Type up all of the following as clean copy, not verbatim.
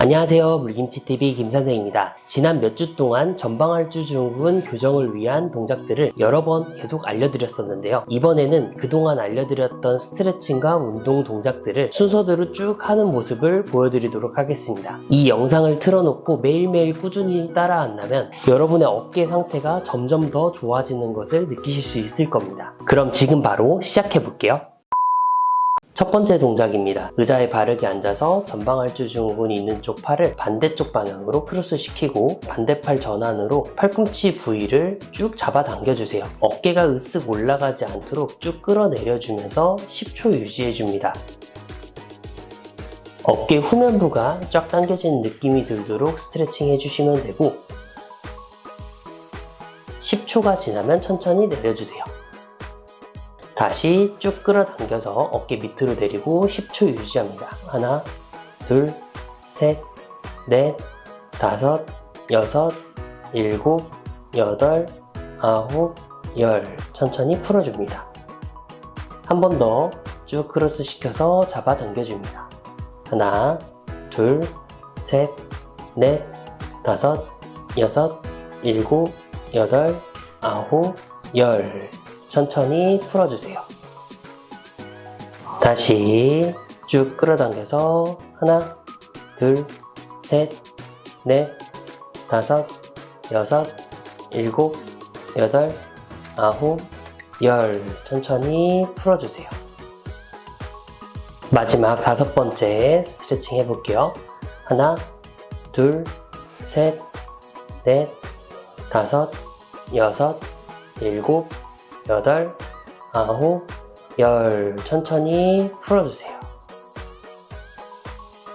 안녕하세요. 물김치TV 김선생입니다. 지난 몇 주 동안 전방할주 증후군 교정을 위한 동작들을 여러 번 계속 알려드렸었는데요. 이번에는 그동안 알려드렸던 스트레칭과 운동 동작들을 순서대로 쭉 하는 모습을 보여드리도록 하겠습니다. 이 영상을 틀어놓고 매일매일 꾸준히 따라한다면 여러분의 어깨 상태가 점점 더 좋아지는 것을 느끼실 수 있을 겁니다. 그럼 지금 바로 시작해볼게요. 첫 번째 동작입니다. 의자에 바르게 앉아서 전방할주 증후군이 있는 쪽 팔을 반대쪽 방향으로 크로스시키고 반대팔 전환으로 팔꿈치 부위를 쭉 잡아 당겨주세요. 어깨가 으쓱 올라가지 않도록 쭉 끌어내려주면서 10초 유지해줍니다. 어깨 후면부가 쫙 당겨지는 느낌이 들도록 스트레칭 해주시면 되고 10초가 지나면 천천히 내려주세요. 다시 쭉 끌어당겨서 어깨 밑으로 내리고 10초 유지합니다. 하나, 둘, 셋, 넷, 다섯, 여섯, 일곱, 여덟, 아홉, 열. 천천히 풀어줍니다. 한 번 더 쭉 크로스 시켜서 잡아 당겨줍니다. 하나, 둘, 셋, 넷, 다섯, 여섯, 일곱, 여덟, 아홉, 열. 천천히 풀어주세요. 다시 쭉 끌어당겨서 하나, 둘, 셋, 넷, 다섯, 여섯, 일곱, 여덟, 아홉, 열. 천천히 풀어주세요. 마지막 다섯 번째 스트레칭 해볼게요. 하나, 둘, 셋, 넷, 다섯, 여섯, 일곱, 여덟, 아홉, 열. 천천히 풀어주세요.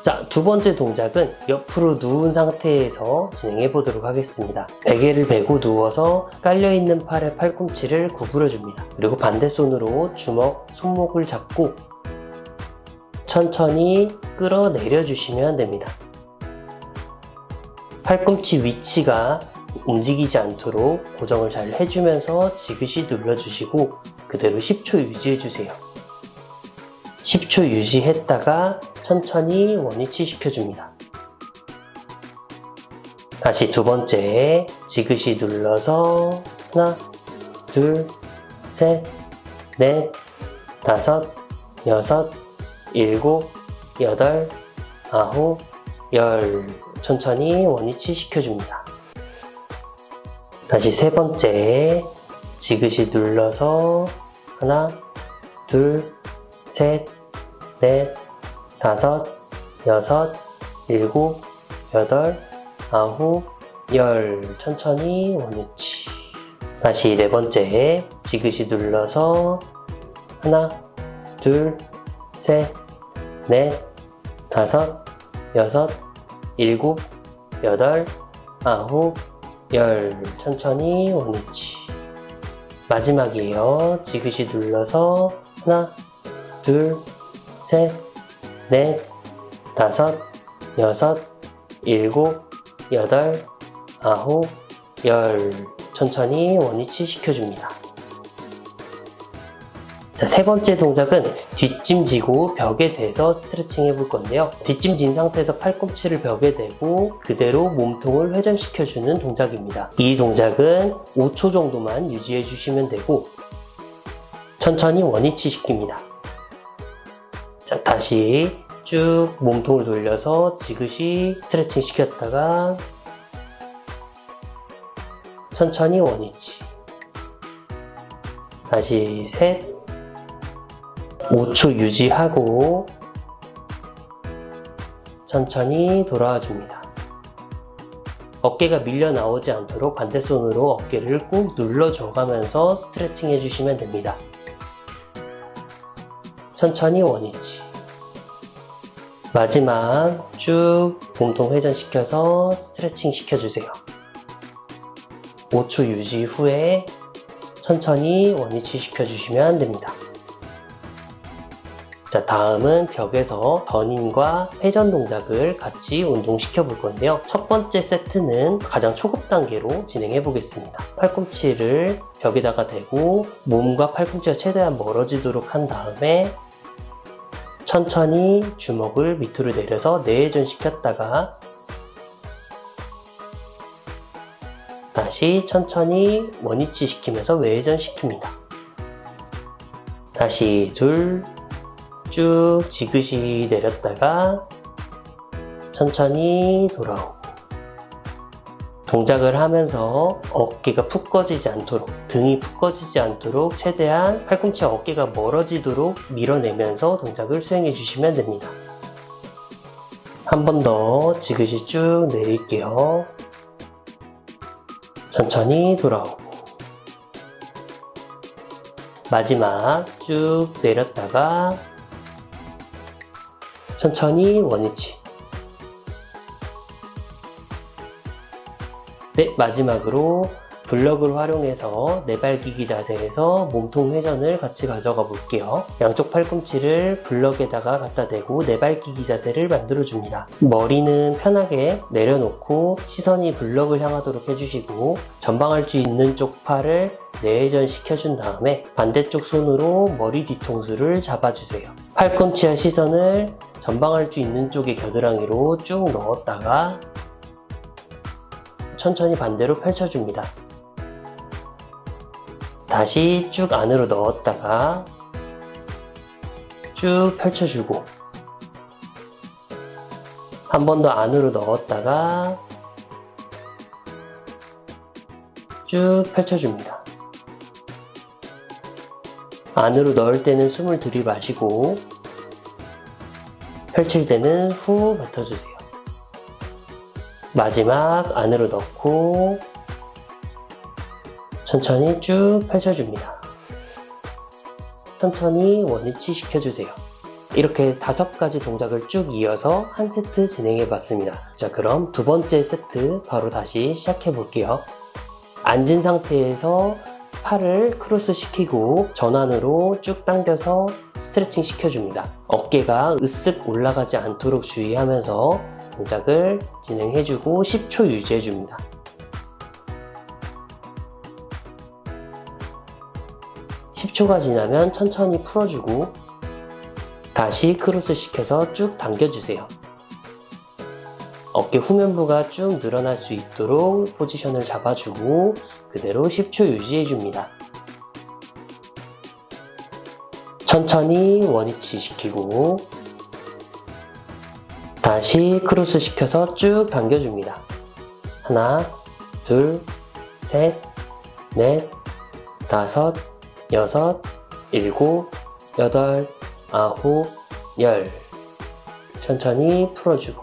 자, 두 번째 동작은 옆으로 누운 상태에서 진행해 보도록 하겠습니다. 베개를 베고 누워서 깔려있는 팔의 팔꿈치를 구부려 줍니다. 그리고 반대 손으로 주먹, 손목을 잡고 천천히 끌어내려 주시면 됩니다. 팔꿈치 위치가 움직이지 않도록 고정을 잘 해주면서 지그시 눌러주시고 그대로 10초 유지해주세요. 10초 유지했다가 천천히 원위치 시켜줍니다. 다시 두 번째 지그시 눌러서 하나, 둘, 셋, 넷, 다섯, 여섯, 일곱, 여덟, 아홉, 열. 천천히 원위치 시켜줍니다. 다시 세 번째 지그시 눌러서 하나, 둘, 셋, 넷, 다섯, 여섯, 일곱, 여덟, 아홉, 열. 천천히 원위치. 다시 네 번째 지그시 눌러서 하나, 둘, 셋, 넷, 다섯, 여섯, 일곱, 여덟, 아홉, 열. 천천히 원위치. 마지막이에요. 지그시 눌러서 하나, 둘, 셋, 넷, 다섯, 여섯, 일곱, 여덟, 아홉, 열. 천천히 원위치 시켜줍니다. 자, 세 번째 동작은 뒷짐지고 벽에 대서 스트레칭 해볼 건데요. 뒷짐진 상태에서 팔꿈치를 벽에 대고 그대로 몸통을 회전시켜주는 동작입니다. 이 동작은 5초 정도만 유지해 주시면 되고 천천히 원위치 시킵니다. 자, 다시 쭉 몸통을 돌려서 지그시 스트레칭 시켰다가 천천히 원위치. 다시 셋, 5초 유지하고 천천히 돌아와 줍니다. 어깨가 밀려 나오지 않도록 반대손으로 어깨를 꾹 눌러줘 가면서 스트레칭 해주시면 됩니다. 천천히 원위치. 마지막 쭉 몸통 회전시켜서 스트레칭 시켜주세요. 5초 유지 후에 천천히 원위치 시켜주시면 됩니다. 자, 다음은 벽에서 던인과 회전 동작을 같이 운동시켜 볼 건데요. 첫 번째 세트는 가장 초급 단계로 진행해 보겠습니다. 팔꿈치를 벽에다가 대고 몸과 팔꿈치가 최대한 멀어지도록 한 다음에 천천히 주먹을 밑으로 내려서 내회전 시켰다가 다시 천천히 원위치 시키면서 외회전 시킵니다. 다시 둘, 쭉 지그시 내렸다가 천천히 돌아오고, 동작을 하면서 어깨가 푹 꺼지지 않도록, 등이 푹 꺼지지 않도록 최대한 팔꿈치와 어깨가 멀어지도록 밀어내면서 동작을 수행해 주시면 됩니다. 한 번 더 지그시 쭉 내릴게요. 천천히 돌아오고, 마지막 쭉 내렸다가 천천히 원위치. 네, 마지막으로 블럭을 활용해서 내발기기 자세에서 몸통 회전을 같이 가져가 볼게요. 양쪽 팔꿈치를 블럭에다가 갖다 대고 내발기기 자세를 만들어 줍니다. 머리는 편하게 내려놓고 시선이 블럭을 향하도록 해주시고, 전방할주 있는 쪽 팔을 내회전 시켜준 다음에 반대쪽 손으로 머리 뒤통수를 잡아주세요. 팔꿈치와 시선을 전방할주 있는 쪽의 겨드랑이로 쭉 넣었다가 천천히 반대로 펼쳐줍니다. 다시 쭉 안으로 넣었다가 쭉 펼쳐주고, 한 번 더 안으로 넣었다가 쭉 펼쳐줍니다. 안으로 넣을 때는 숨을 들이마시고 펼칠 때는 후 뱉어주세요. 마지막 안으로 넣고 천천히 쭉 펼쳐줍니다. 천천히 원위치 시켜주세요. 이렇게 5가지 동작을 쭉 이어서 한 세트 진행해 봤습니다. 자, 그럼 두 번째 세트 바로 다시 시작해 볼게요. 앉은 상태에서 팔을 크로스 시키고 전완으로 쭉 당겨서 스트레칭 시켜줍니다. 어깨가 으쓱 올라가지 않도록 주의하면서 동작을 진행해주고 10초 유지해줍니다. (10초가) 지나면 천천히 풀어주고 다시 크로스 시켜서 쭉 당겨주세요. 어깨 후면부가 쭉 늘어날 수 있도록 포지션을 잡아주고 그대로 10초 유지해줍니다. 천천히 원위치 시키고 다시 크로스 시켜서 쭉 당겨줍니다. 하나, 둘, 셋, 넷, 다섯, 여섯, 일곱, 여덟, 아홉, 열. 천천히 풀어주고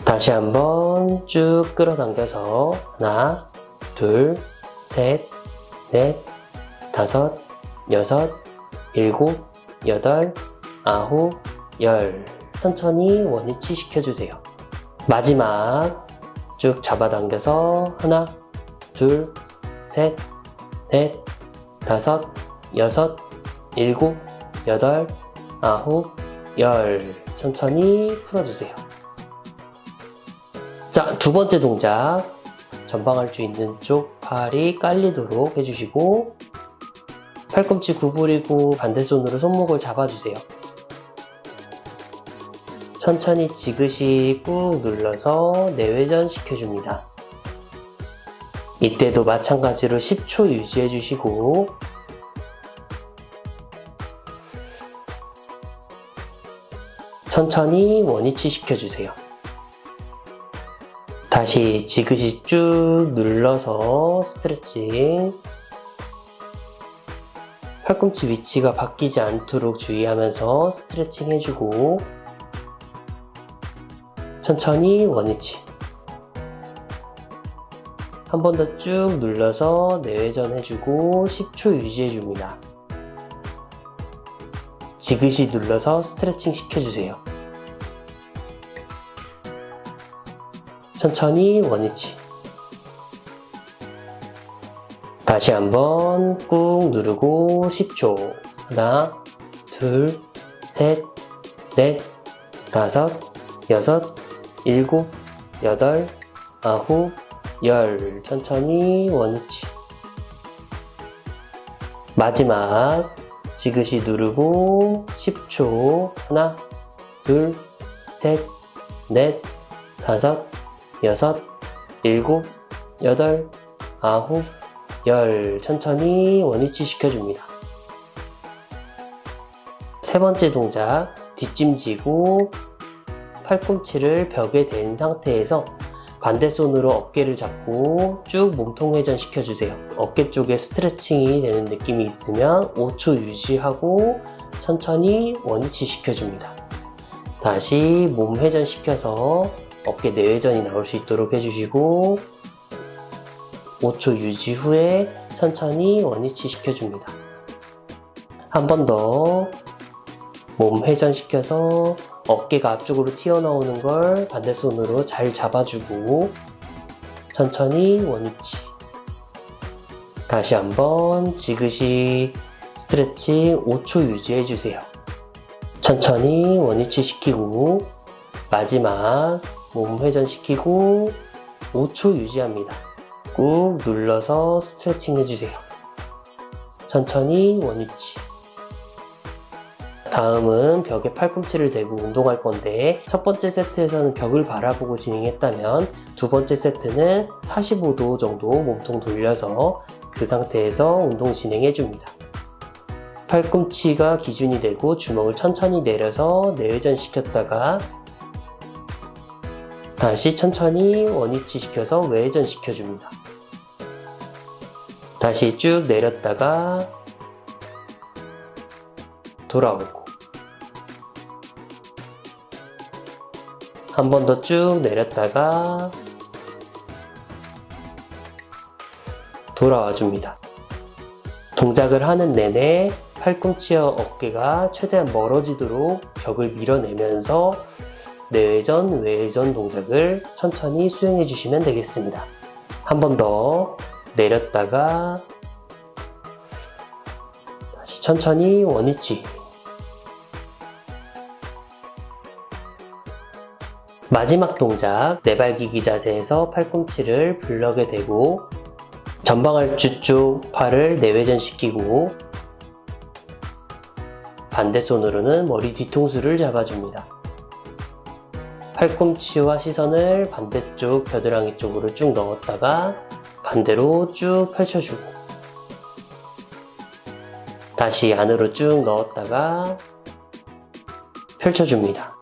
다시 한번 쭉 끌어당겨서 하나, 둘, 셋, 넷, 다섯, 여섯, 일곱, 여덟, 아홉, 열. 천천히 원위치 시켜주세요. 마지막 쭉 잡아당겨서 하나, 둘, 셋, 넷, 다섯, 여섯, 일곱, 여덟, 아홉, 열. 천천히 풀어주세요. 자, 두 번째 동작. 전방할주 있는 쪽 팔이 깔리도록 해주시고 팔꿈치 구부리고 반대손으로 손목을 잡아주세요. 천천히 지그시 꾹 눌러서 내회전 시켜줍니다. 이때도 마찬가지로 10초 유지해주시고 천천히 원위치 시켜주세요. 다시 지그시 쭉 눌러서 스트레칭. 팔꿈치 위치가 바뀌지 않도록 주의하면서 스트레칭 해주고 천천히 원위치. 한 번 더 쭉 눌러서 내회전 해주고 10초 유지해줍니다. 지그시 눌러서 스트레칭 시켜주세요. 천천히 원위치. 다시 한번 꾹 누르고 10초. 하나, 둘, 셋, 넷, 다섯, 여섯, 일곱, 여덟, 아홉, 열. 천천히 원위치. 마지막 지그시 누르고 10초. 하나, 둘, 셋, 넷, 다섯, 여섯, 일곱, 여덟, 아홉, 열. 천천히 원위치 시켜줍니다. 세 번째 동작, 뒷짐지고 팔꿈치를 벽에 댄 상태에서 반대손으로 어깨를 잡고 쭉 몸통 회전 시켜주세요. 어깨 쪽에 스트레칭이 되는 느낌이 있으면 5초 유지하고 천천히 원위치 시켜줍니다. 다시 몸 회전 시켜서 어깨 내회전이 나올 수 있도록 해주시고 5초 유지 후에 천천히 원위치 시켜줍니다. 한 번 더 몸 회전 시켜서 어깨가 앞쪽으로 튀어나오는 걸 반대손으로 잘 잡아주고 천천히 원위치. 다시 한번 지그시 스트레칭 5초 유지해주세요. 천천히 원위치 시키고 마지막 몸 회전 시키고 5초 유지합니다. 꾹 눌러서 스트레칭 해주세요. 천천히 원위치. 다음은 벽에 팔꿈치를 대고 운동할 건데 첫 번째 세트에서는 벽을 바라보고 진행했다면 두 번째 세트는 45도 정도 몸통 돌려서 그 상태에서 운동 진행해줍니다. 팔꿈치가 기준이 되고 주먹을 천천히 내려서 내회전 시켰다가 다시 천천히 원위치 시켜서 외회전 시켜줍니다. 다시 쭉 내렸다가 돌아오고 한 번 더 쭉 내렸다가 돌아와 줍니다. 동작을 하는 내내 팔꿈치와 어깨가 최대한 멀어지도록 벽을 밀어내면서 내회전, 외회전 동작을 천천히 수행해 주시면 되겠습니다. 한 번 더 내렸다가 다시 천천히 원위치. 마지막 동작, 내발기기 자세에서 팔꿈치를 블럭에 대고 전방알주 쪽 팔을 내회전 시키고 반대손으로는 머리 뒤통수를 잡아줍니다. 팔꿈치와 시선을 반대쪽 겨드랑이 쪽으로 쭉 넣었다가 반대로 쭉 펼쳐주고 다시 안으로 쭉 넣었다가 펼쳐줍니다.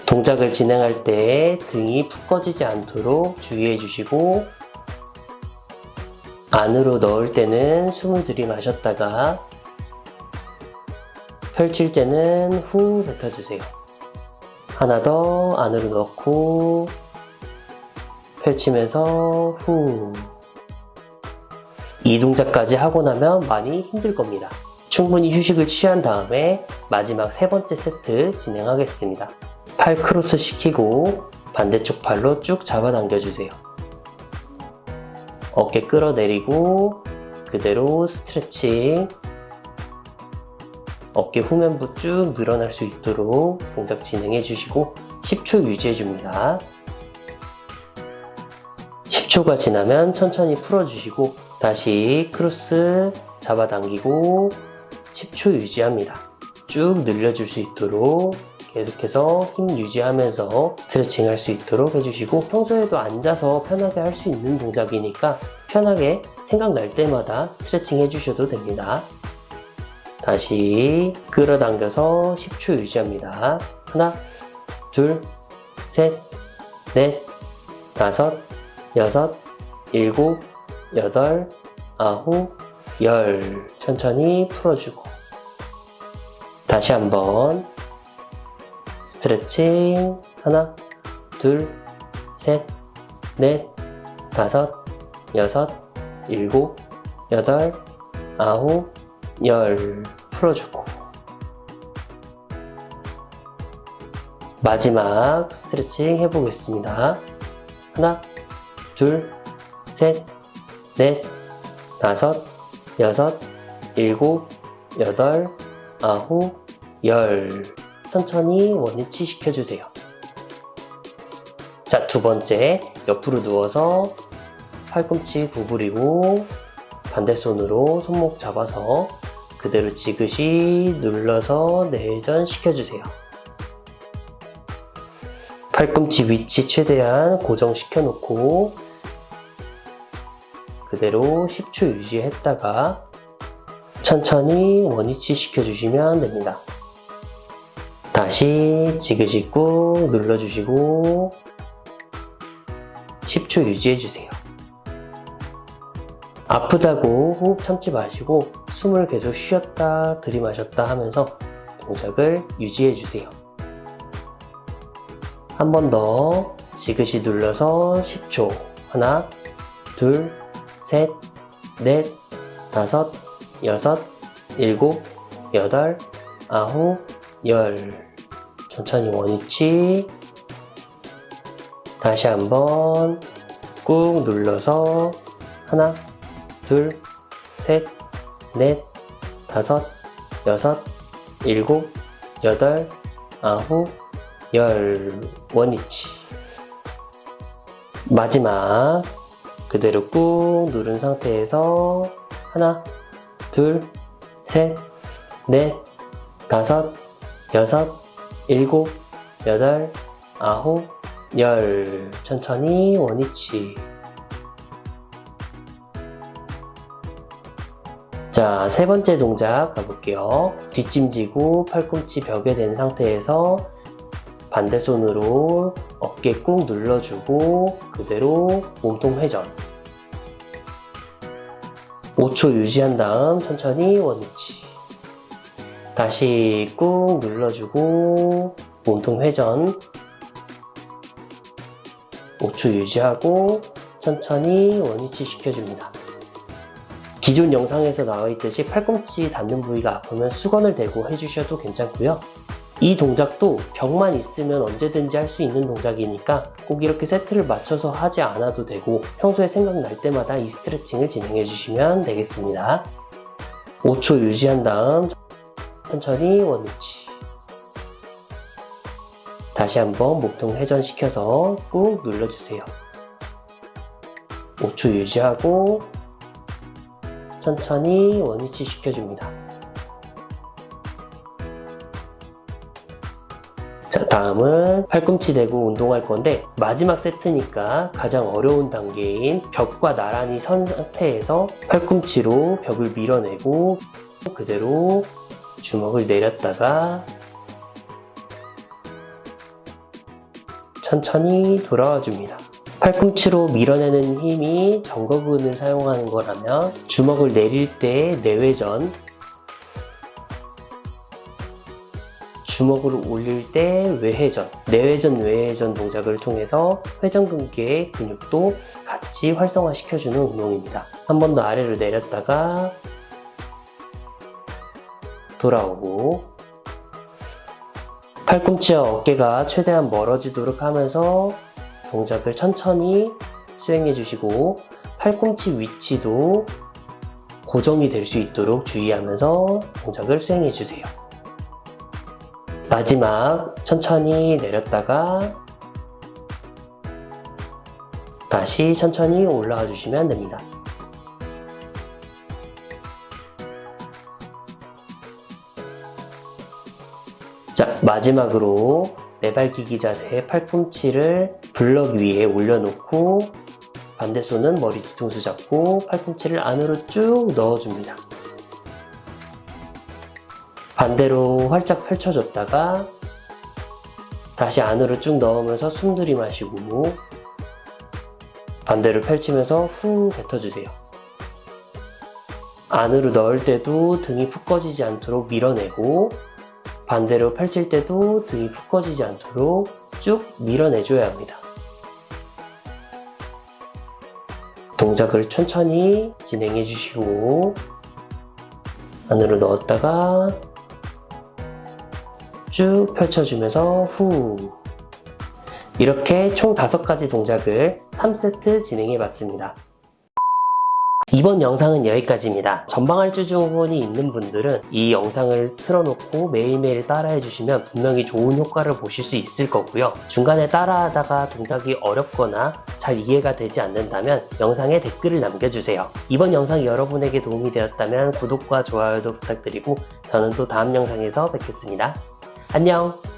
동작을 진행할 때 등이 푹 꺼지지 않도록 주의해 주시고 안으로 넣을 때는 숨을 들이마셨다가 펼칠 때는 후 뱉어주세요. 하나 더 안으로 넣고 펼치면서 후. 이 동작까지 하고 나면 많이 힘들 겁니다. 충분히 휴식을 취한 다음에 마지막 세 번째 세트 진행하겠습니다. 팔 크로스 시키고 반대쪽 팔로 쭉 잡아당겨주세요. 어깨 끌어내리고 그대로 스트레칭. 어깨 후면부 쭉 늘어날 수 있도록 동작 진행해 주시고 10초 유지해 줍니다. 10초가 지나면 천천히 풀어주시고 다시 크로스 잡아당기고 10초 유지합니다. 쭉 늘려줄 수 있도록 계속해서 힘 유지하면서 스트레칭 할 수 있도록 해주시고 평소에도 앉아서 편하게 할 수 있는 동작이니까 편하게 생각날 때마다 스트레칭 해주셔도 됩니다. 다시 끌어당겨서 10초 유지합니다. 하나, 둘, 셋, 넷, 다섯, 여섯, 일곱, 여덟, 아홉, 열. 천천히 풀어주고 다시 한번 스트레칭. 하나, 둘, 셋, 넷, 다섯, 여섯, 일곱, 여덟, 아홉, 열. 풀어주고 마지막 스트레칭 해보겠습니다. 하나, 둘, 셋, 넷, 다섯, 여섯, 일곱, 여덟, 아홉, 열. 천천히 원위치 시켜주세요. 자, 두 번째, 옆으로 누워서 팔꿈치 구부리고 반대손으로 손목 잡아서 그대로 지그시 눌러서 내전 시켜주세요. 팔꿈치 위치 최대한 고정시켜 놓고 그대로 10초 유지했다가 천천히 원위치 시켜주시면 됩니다. 다시 지그시 꾹 눌러주시고 10초 유지해주세요. 아프다고 호흡 참지 마시고 숨을 계속 쉬었다 들이마셨다 하면서 동작을 유지해주세요. 한 번 더 지그시 눌러서 10초. 하나, 둘, 셋, 넷, 다섯, 여섯, 일곱, 여덟, 아홉, 열. 천천히 원위치. 다시 한번 꾹 눌러서 하나, 둘, 셋, 넷, 다섯, 여섯, 일곱, 여덟, 아홉, 열. 원위치. 마지막 그대로 꾹 누른 상태에서 하나, 둘, 셋, 넷, 다섯, 여섯, 일곱, 여덟, 아홉, 열. 천천히 원위치. 자, 세 번째 동작 가볼게요. 뒷짐지고 팔꿈치 벽에 댄 상태에서 반대 손으로 어깨 꾹 눌러주고 그대로 몸통 회전. 5초 유지한 다음 천천히 원위치. 다시 꾹 눌러주고 몸통 회전. 5초 유지하고 천천히 원위치 시켜줍니다. 기존 영상에서 나와있듯이 팔꿈치 닿는 부위가 아프면 수건을 대고 해주셔도 괜찮고요. 이 동작도 벽만 있으면 언제든지 할 수 있는 동작이니까 꼭 이렇게 세트를 맞춰서 하지 않아도 되고 평소에 생각날 때마다 이 스트레칭을 진행해 주시면 되겠습니다. 5초 유지한 다음 천천히 원위치. 다시 한번 몸통 회전시켜서 꾹 눌러주세요. 5초 유지하고 천천히 원위치 시켜줍니다. 자, 다음은 팔꿈치 대고 운동할 건데 마지막 세트니까 가장 어려운 단계인 벽과 나란히 선 상태에서 팔꿈치로 벽을 밀어내고 그대로 주먹을 내렸다가 천천히 돌아와 줍니다. 팔꿈치로 밀어내는 힘이 정거근을 사용하는 거라면 주먹을 내릴 때 내외전, 주먹을 올릴 때 외회전, 내외전, 외회전 동작을 통해서 회전근개 근육도 같이 활성화시켜주는 운동입니다. 한 번 더 아래로 내렸다가 돌아오고 팔꿈치와 어깨가 최대한 멀어지도록 하면서 동작을 천천히 수행해 주시고 팔꿈치 위치도 고정이 될 수 있도록 주의하면서 동작을 수행해 주세요. 마지막 천천히 내렸다가 다시 천천히 올라와 주시면 됩니다. 자, 마지막으로 내발기기 자세의 팔꿈치를 블럭 위에 올려놓고 반대 손은 머리 뒤통수 잡고 팔꿈치를 안으로 쭉 넣어줍니다. 반대로 활짝 펼쳐줬다가 다시 안으로 쭉 넣으면서 숨 들이마시고 반대로 펼치면서 후 뱉어주세요. 안으로 넣을 때도 등이 푹 꺼지지 않도록 밀어내고 반대로 펼칠 때도 등이 푹 꺼지지 않도록 쭉 밀어내줘야 합니다. 동작을 천천히 진행해 주시고 안으로 넣었다가 쭉 펼쳐주면서 후. 이렇게 총 5가지 동작을 3세트 진행해 봤습니다. 이번 영상은 여기까지입니다. 전방할주증후군이 있는 분들은 이 영상을 틀어놓고 매일매일 따라해 주시면 분명히 좋은 효과를 보실 수 있을 거고요. 중간에 따라하다가 동작이 어렵거나 잘 이해가 되지 않는다면 영상에 댓글을 남겨주세요. 이번 영상이 여러분에게 도움이 되었다면 구독과 좋아요도 부탁드리고 저는 또 다음 영상에서 뵙겠습니다. 안녕!